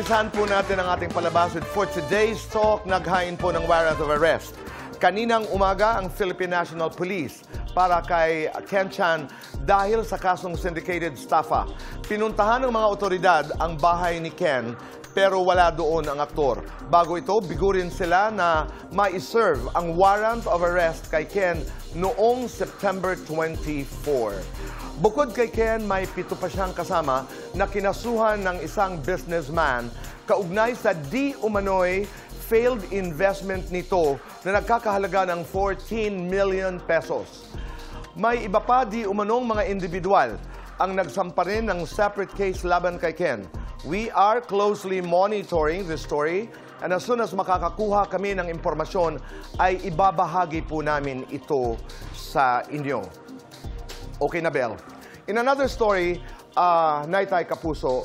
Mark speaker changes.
Speaker 1: Umpisahan po natin ang ating palabas with for today's talk, naghain po ng warrant of arrest. Kaninang umaga ang Philippine National Police para kay Ken Chan dahil sa kasong syndicated staffa. Pinuntahan ng mga otoridad ang bahay ni Ken pero wala doon ang aktor. Bago ito, bigurin sila na ma-serve ang warrant of arrest kay Ken noong September 24. Bukod kay Ken, may 7 pa siyang kasama na kinasuhan ng isang businessman kaugnay sa di umano'y failed investment nito na nagkakahalaga ng 14 million pesos. May iba pa di umanong mga individual ang nagsampa rin ng separate case laban kay Ken. We are closely monitoring this story and as soon as makakakuha kami ng impormasyon ay ibabahagi po namin ito sa inyo. Okay na, Bel. In another story, Naitay Kapuso,